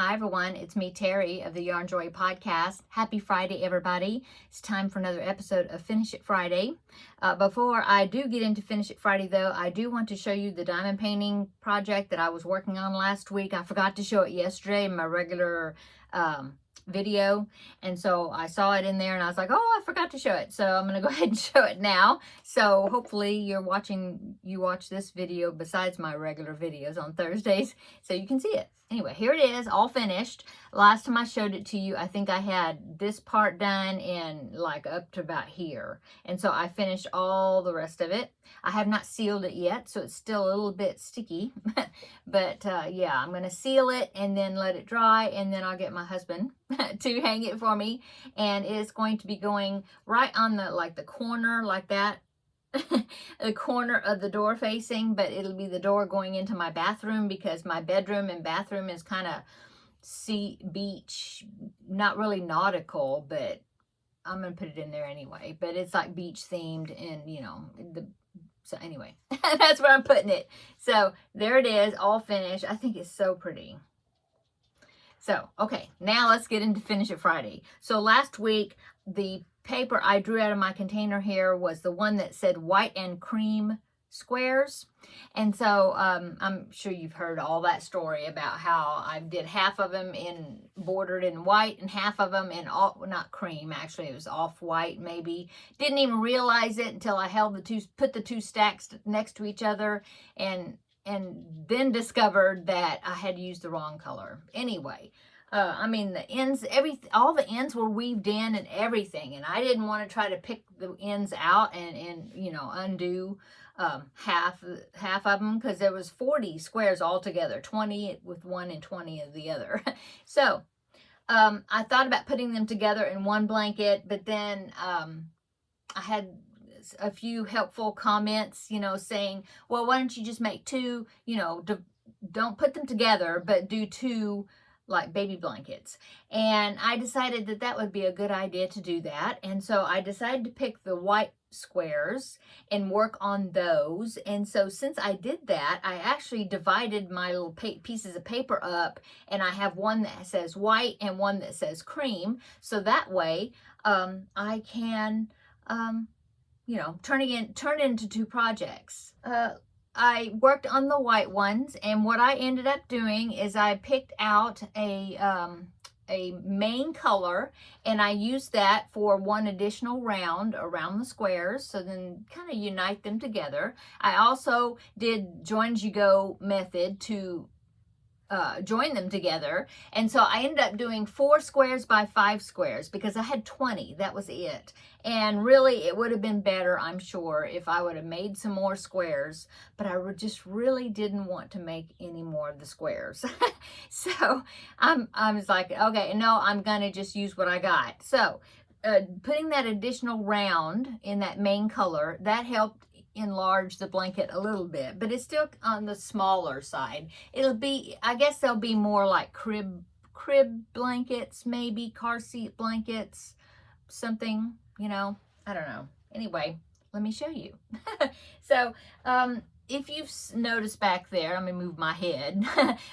Hi everyone, it's me Terry of the Yarn Joy podcast. Happy Friday everybody. It's time for another episode of Finish It Friday. Before I do get into Finish It Friday though, I do want to show you the diamond painting project that I was working on last week. I forgot to show it yesterday in my regular video, and so I saw it in there and I was like, oh, I forgot to show it, so I'm gonna go ahead and show it now. So hopefully you watch this video besides my regular videos on Thursdays so you can see it. Anyway, here it is, all finished. Last time I showed it to you, I think I had this part done in like up to about here, and so I finished all the rest of it. I have not sealed it yet, so it's still a little bit sticky. But yeah, I'm going to seal it and then let it dry, and then I'll get my husband to hang it for me. And it's going to be going right on the corner like that. The corner of the door facing, but it'll be the door going into my bathroom because my bedroom and bathroom is kind of sea beach, not really nautical, but I'm going to put it in there anyway. But it's like beach themed, and so anyway, that's where I'm putting it. So there it is, all finished. I think it's so pretty. So, okay, now let's get into Finish It Friday. So last week, the paper I drew out of my container here was the one that said white and cream squares. And so I'm sure you've heard all that story about how I did half of them bordered in white and half of them in not cream, actually it was off white maybe. Didn't even realize it until I put the two stacks next to each other, and then discovered that I had used the wrong color. Anyway, I mean, the ends, all the ends were weaved in and everything, and I didn't want to try to pick the ends out and undo half of them, because there was 40 squares altogether, 20 with one and 20 of the other. So I thought about putting them together in one blanket, but then I had a few helpful comments, saying, well, why don't you just make two, don't put them together, but do two like baby blankets. And I decided that that would be a good idea to do that. And so I decided to pick the white squares and work on those. And so since I did that, I actually divided my little pieces of paper up, and I have one that says white and one that says cream. So that way I can turn it into two projects. I worked on the white ones, and what I ended up doing is I picked out a main color, and I used that for one additional round around the squares, so then kind of unite them together. I also did join as you go method to join them together, and so I ended up doing 4 squares by 5 squares because I had 20. That was it. And really it would have been better, I'm sure, if I would have made some more squares, but I just really didn't want to make any more of the squares. So I was like, okay, no, I'm gonna just use what I got. So putting that additional round in that main color, that helped enlarge the blanket a little bit, but it's still on the smaller side. I guess they'll be more like crib blankets, maybe car seat blankets, something, I don't know. Anyway, let me show you. So if you've noticed back there, I'm gonna move my head,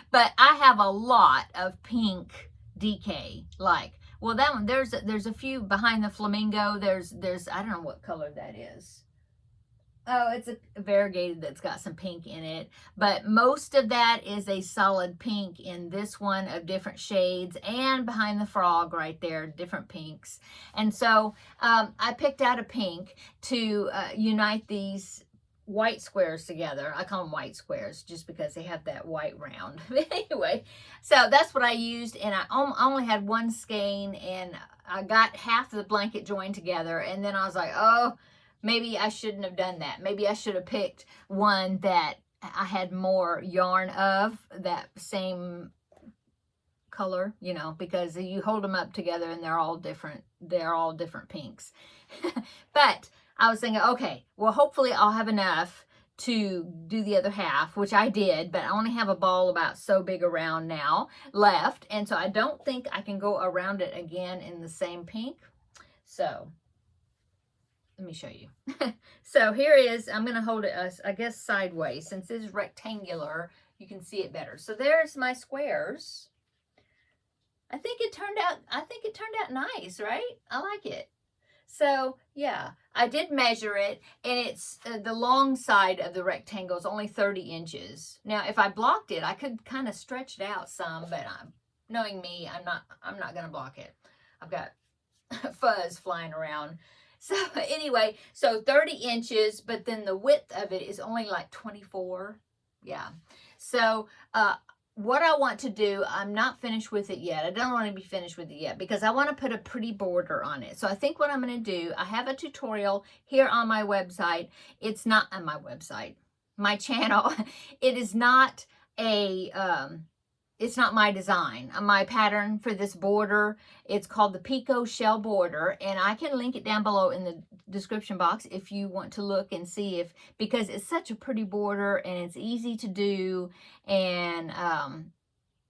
but I have a lot of pink DK, well, that one, there's a few behind the flamingo. There's I don't know what color that is. Oh, it's a variegated that's got some pink in it, but most of that is a solid pink in this one of different shades, and behind the frog right there, different pinks. And so I picked out a pink to unite these white squares together. I call them white squares just because they have that white round. Anyway, so that's what I used, and I only had one skein, and I got half of the blanket joined together, and then I was like, oh, maybe I shouldn't have done that. Maybe I should have picked one that I had more yarn of, that same color, because you hold them up together and they're all different pinks. But I was thinking, okay, well, hopefully I'll have enough to do the other half, which I did, but I only have a ball about so big around now left, and so I don't think I can go around it again in the same pink. So let me show you. So here is, I'm going to hold it, I guess, sideways. Since this is rectangular, you can see it better. So there's my squares. I think it turned out nice, right? I like it. So yeah, I did measure it, and it's the long side of the rectangle is only 30 inches. Now, if I blocked it, I could kind of stretch it out some, but knowing me, I'm not gonna block it. I've got fuzz flying around. So anyway, so 30 inches, but then the width of it is only like 24. Yeah. So what I want to do, I'm not finished with it yet. I don't want to be finished with it yet because I want to put a pretty border on it. So I think what I'm going to do, I have a tutorial here on my website. It's not on my website, my channel. It is not a, it's not my design. My pattern for this border, it's called the Picot Shell Border, and I can link it down below in the description box if you want to look and see if, because it's such a pretty border and it's easy to do, and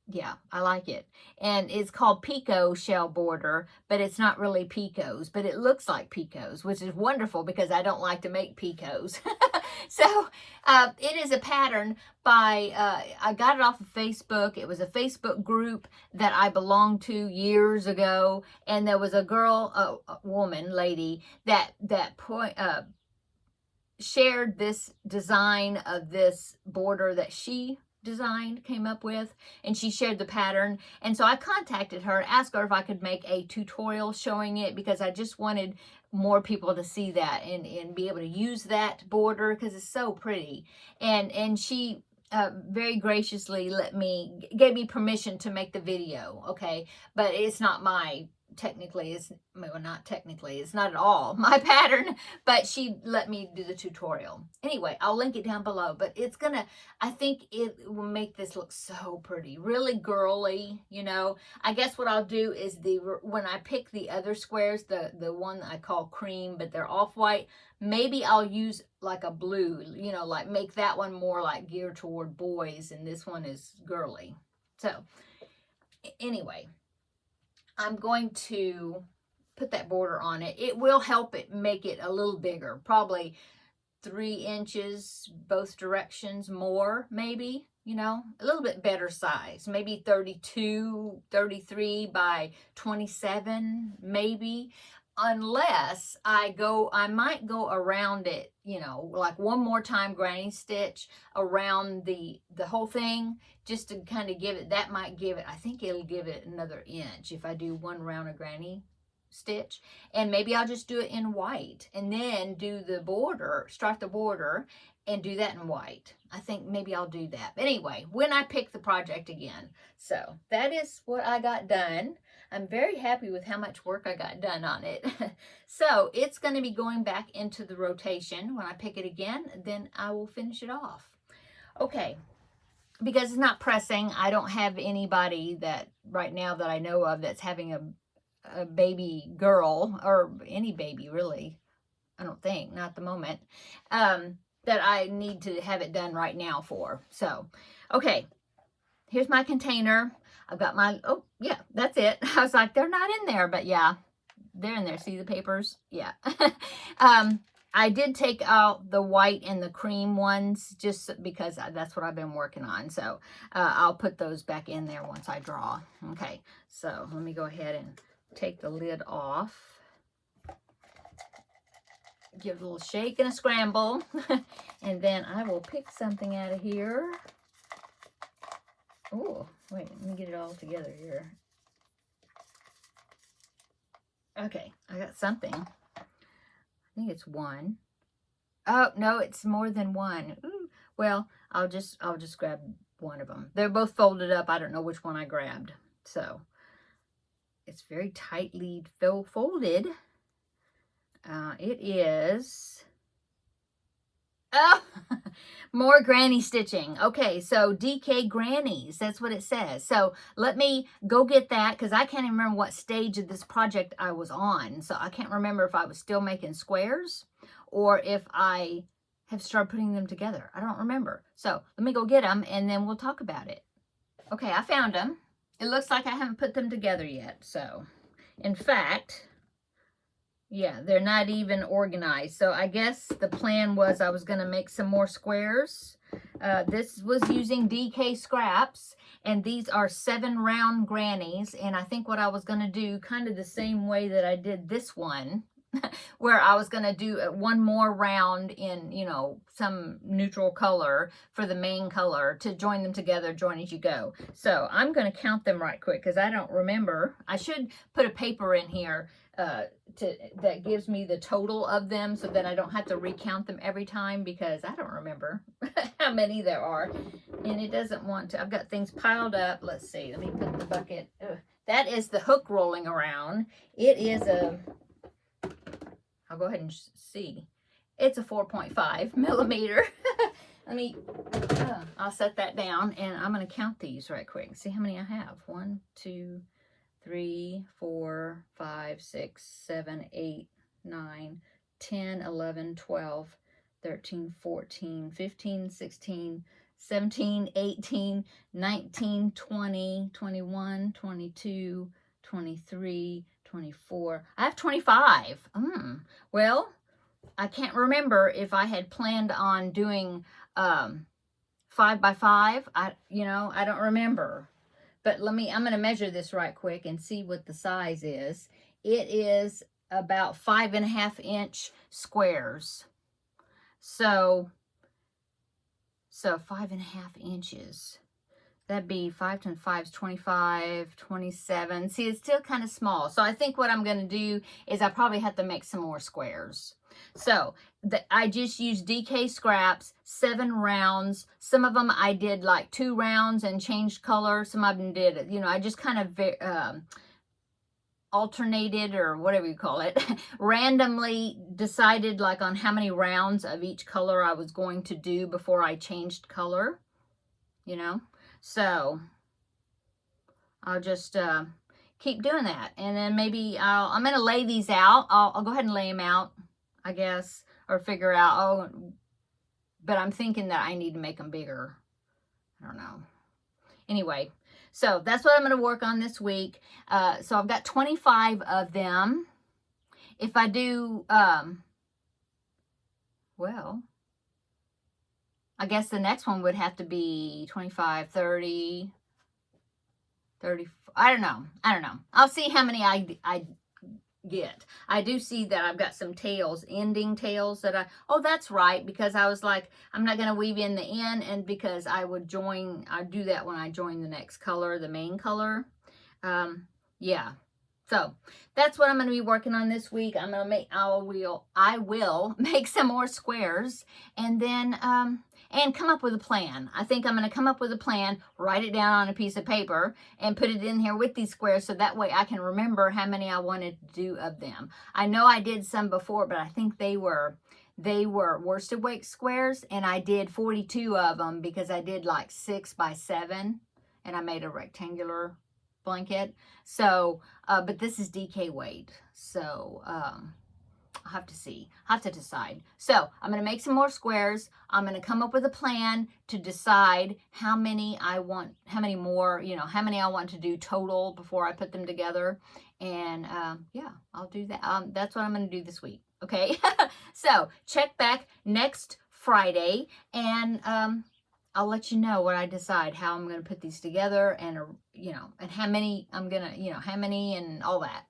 yeah, I like it. And it's called Picot Shell Border, but it's not really picots, but it looks like picots, which is wonderful because I don't like to make picots. So it is a pattern by, I got it off of Facebook. It was a Facebook group that I belonged to years ago. And there was a girl, a woman, lady, that shared this design of this border that she designed, came up with, and she shared the pattern. And so I contacted her, asked her if I could make a tutorial showing it because I just wanted more people to see that and be able to use that border because it's so pretty. And she very graciously gave me permission to make the video, okay? But it's not my, technically, it's, well, not technically, it's not at all my pattern, but she let me do the tutorial. Anyway, I'll link it down below, but it's gonna, I think it will make this look so pretty, really girly, you know. I guess what I'll do is when I pick the other squares, the one I call cream, but they're off-white, maybe I'll use like a blue, you know, like make that one more like geared toward boys, and this one is girly. So anyway, I'm going to put that border on it. It will help it make it a little bigger, probably 3 inches both directions more, maybe, you know, a little bit better size, maybe 32, 33 by 27, maybe, unless I might go around it, you know, like one more time granny stitch around the whole thing, just to kind of give it, that might give it, I think it'll give it another inch if I do one round of granny stitch. And maybe I'll just do it in white and then do the border, start the border and do that in white. I think maybe I'll do that. But anyway, when I pick the project again. So that is what I got done. I'm very happy with how much work I got done on it. So it's going to be going back into the rotation. When I pick it again, then I will finish it off. Okay, because it's not pressing. I don't have anybody that right now that I know of that's having a baby girl, or any baby really. I don't think, not at the moment, that I need to have it done right now for. So, okay, here's my container. I've got my, oh, yeah, that's it. I was like, they're not in there, but yeah, they're in there. See the papers? Yeah. I did take out the white and the cream ones just because that's what I've been working on. So I'll put those back in there once I draw. Okay, so let me go ahead and take the lid off. Give it a little shake and a scramble. And then I will pick something out of here. Oh, wait, let me get it all together here. Okay, I got something. I think it's one. Oh, no, it's more than one. Ooh. Well, I'll just grab one of them. They're both folded up. I don't know which one I grabbed. So, it's very tightly folded. It is, oh, more granny stitching. Okay, so DK Grannies, that's what it says. So let me go get that because I can't even remember what stage of this project I was on. So I can't remember if I was still making squares or if I have started putting them together. I don't remember. So let me go get them and then we'll talk about it. Okay, I found them. It looks like I haven't put them together yet. So, in fact, yeah, they're not even organized. So I guess the plan was I was going to make some more squares This was using DK scraps, and these are 7 round grannies. And I think what I was going to do, kind of the same way that I did this one, where I was going to do one more round in, you know, some neutral color for the main color to join them together, join as you go. So I'm going to count them right quick because I don't remember. I should put a paper in here that gives me the total of them so that I don't have to recount them every time, because I don't remember how many there are, and it doesn't want to. I've got things piled up. Let's see. Let me put the bucket. That is the hook rolling around. It is I'll go ahead and see. It's a 4.5 millimeter. Let me, I'll set that down, and I'm going to count these right quick. See how many I have. 1, 2, 3, 4, 5, 6, 7, 8, 9, 10, 11, 12, 13, 14, 15, 16, 17, 18, 19, 20, 21, 22, 23, 24. I have 25. Well, I can't remember if I had planned on doing 5 by 5. I don't remember. But I'm going to measure this right quick and see what the size is. It is about 5.5 inch squares. So 5.5 inches. That'd be 5 times 5 is 25, 27. See, it's still kind of small. So I think what I'm going to do is I probably have to make some more squares. So I just used DK scraps, 7 rounds. Some of them I did like 2 rounds and changed color. Some of them did, I just kind of alternated, or whatever you call it, randomly decided like on how many rounds of each color I was going to do before I changed color, So I'll just keep doing that. And then maybe I'm going to lay these out. I'll go ahead and lay them out, I guess, or figure out, but I'm thinking that I need to make them bigger. I don't know. Anyway, so that's what I'm going to work on this week. So I've got 25 of them. If I do, well, I guess the next one would have to be 25, 30, 30. I don't know. I'll see how many I get. I do see that I've got some tails, ending tails that that's right, because I was like, I'm not going to weave in the end, and because I do that when I join the next color, the main color. Yeah. So that's what I'm going to be working on this week. I will make some more squares, and then, and come up with a plan. I think I'm going to come up with a plan, write it down on a piece of paper, and put it in here with these squares, so that way I can remember how many I wanted to do of them. I know I did some before, but I think they were worsted weight squares, and I did 42 of them because I did like 6 by 7, and I made a rectangular blanket. So, but this is DK weight, so I'll have to see. I'll have to decide. So I'm going to make some more squares. I'm going to come up with a plan to decide how many more, how many I want to do total before I put them together. And yeah, I'll do that. That's what I'm going to do this week. Okay. So check back next Friday, and I'll let you know what I decide, how I'm going to put these together, and and how many I'm going to, how many and all that.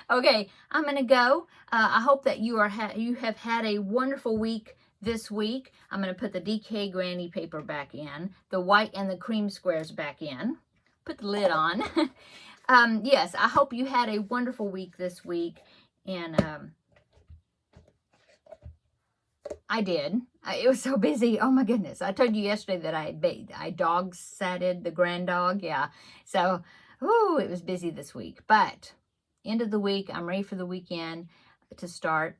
Okay, I'm going to go. I hope that you have had a wonderful week this week. I'm going to put the DK Granny paper back in, the white and the cream squares back in. Put the lid on. Yes, I hope you had a wonderful week this week, and I did. It was so busy. Oh my goodness. I told you yesterday that I dog satted the grand dog. Yeah. So, it was busy this week. But end of the week, I'm ready for the weekend to start.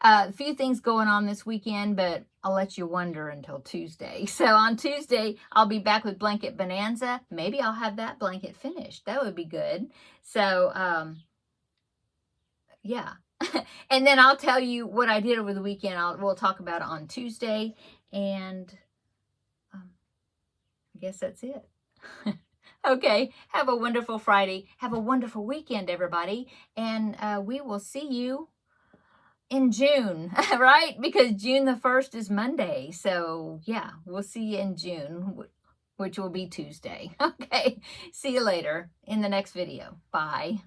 A few things going on this weekend, but I'll let you wonder until Tuesday. So on Tuesday, I'll be back with Blanket Bonanza. Maybe I'll have that blanket finished. That would be good. So, yeah. And then I'll tell you what I did over the weekend. We'll talk about it on Tuesday. And I guess that's it. Okay. Have a wonderful Friday. Have a wonderful weekend, everybody. And we will see you in June, right? Because June the 1st is Monday. So yeah, we'll see you in June, which will be Tuesday. Okay, see you later in the next video. Bye.